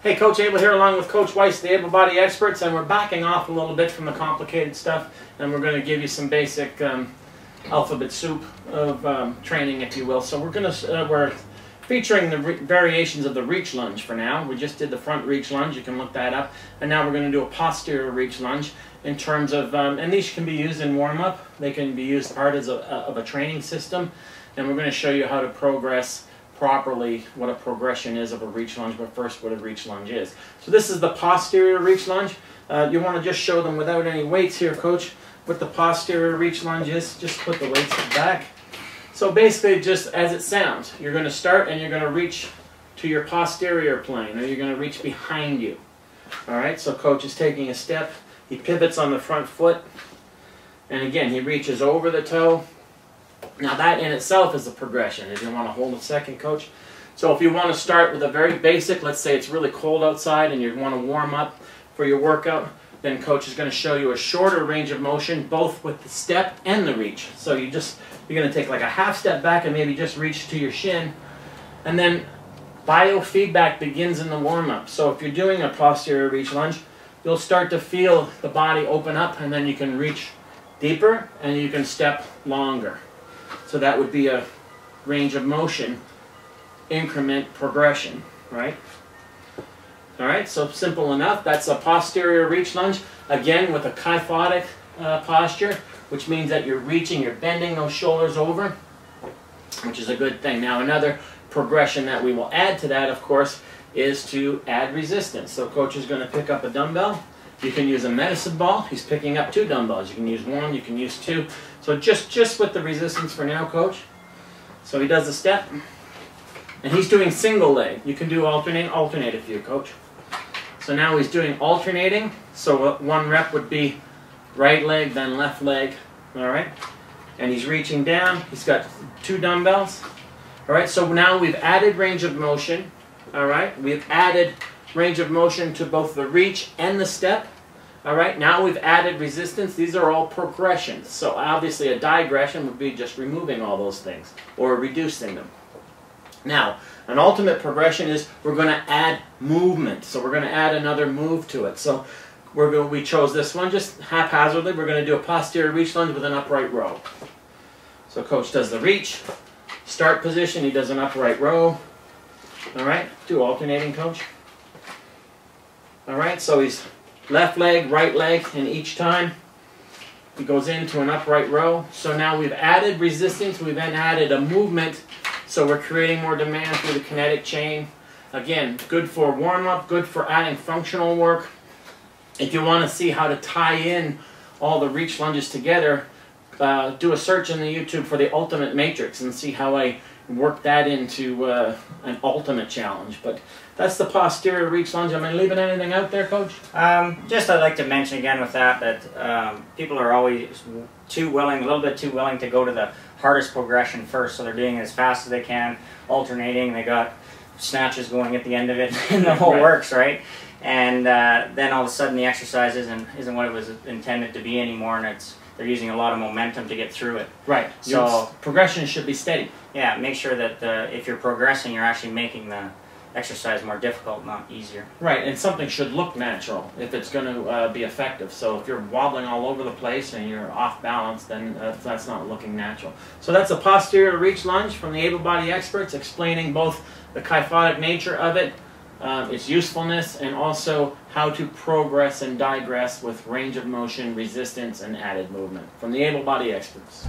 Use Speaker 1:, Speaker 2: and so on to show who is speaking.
Speaker 1: Hey, Coach Abel here along with Coach Weiss, the Abel Body Experts, and we're backing off a little bit from the complicated stuff, and we're going to give you some basic alphabet soup of training, if you will. So we're featuring the variations of the reach lunge for now. We just did the front reach lunge, you can look that up, and now we're going to do a posterior reach lunge in terms of, and these can be used in warm-up, they can be used part of a training system, and we're going to show you how to progress properly what a progression is of a reach lunge, but first what a reach lunge is. So this is the posterior reach lunge. You want to just show them without any weights here, Coach, what the posterior reach lunge is. Just put the weights back. So basically, just as it sounds, you're going to start and you're going to reach to your posterior plane, or you're going to reach behind you. All right, so Coach is taking a step. He pivots on the front foot, and again, he reaches over the toe. Now that in itself is a progression. If you want to hold a second, Coach. So if you want to start with a very basic, let's say it's really cold outside and you want to warm up for your workout, then Coach is going to show you a shorter range of motion, both with the step and the reach. So you're going to take like a half step back and maybe just reach to your shin. And then biofeedback begins in the warm-up. So if you're doing a posterior reach lunge, you'll start to feel the body open up, and then you can reach deeper and you can step longer. So that would be a range of motion increment progression, right? All right, so simple enough. That's a posterior reach lunge, again with a kyphotic posture, which means that you're reaching, you're bending those shoulders over, which is a good thing. Now another progression that we will add to that, of course, is to add resistance. So Coach is going to pick up a dumbbell. You can use a medicine ball. He's picking up 2 dumbbells. You can use 1, you can use 2. So just with the resistance for now, Coach. So he does a step, and he's doing single leg. You can do alternate if you, Coach. So now he's doing alternating. So 1 rep would be right leg, then left leg. All right, and he's reaching down. He's got 2 dumbbells. All right, so now we've added range of motion. All right, we've added range of motion to both the reach and the step. All right, now we've added resistance. These are all progressions. So obviously a digression would be just removing all those things or reducing them. Now, an ultimate progression is we're going to add movement. So we're going to add another move to it. So we chose this one just haphazardly. We're going to do a posterior reach lunge with an upright row. So Coach does the reach, start position, he does an upright row. All right, do alternating, Coach. All right, so he's left leg, right leg, and each time he goes into an upright row. So now we've added resistance, we've then added a movement, so we're creating more demand through the kinetic chain. Again, good for warm-up, good for adding functional work. If you want to see how to tie in all the reach lunges together, do a search in the YouTube for the Ultimate Matrix and see how I work that into an ultimate challenge. But that's the posterior reach lunge. Am I leaving anything out there, Coach?
Speaker 2: Just I'd like to mention again with that people are always a little bit too willing to go to the hardest progression first, so they're doing it as fast as they can, alternating. They got snatches going at the end of it, and the whole works, right? And then all of a sudden the exercise isn't what it was intended to be anymore, and they're using a lot of momentum to get through it.
Speaker 1: Right. So progression should be steady.
Speaker 2: Yeah, make sure that if you're progressing, you're actually making the exercise more difficult, not easier.
Speaker 1: Right, and something should look natural if it's going to be effective. So if you're wobbling all over the place and you're off balance, then that's not looking natural. So that's a posterior reach lunge from the Abel Body Experts, explaining both the kyphotic nature of it, its usefulness, and also how to progress and digress with range of motion, resistance, and added movement from the Abel Body Experts.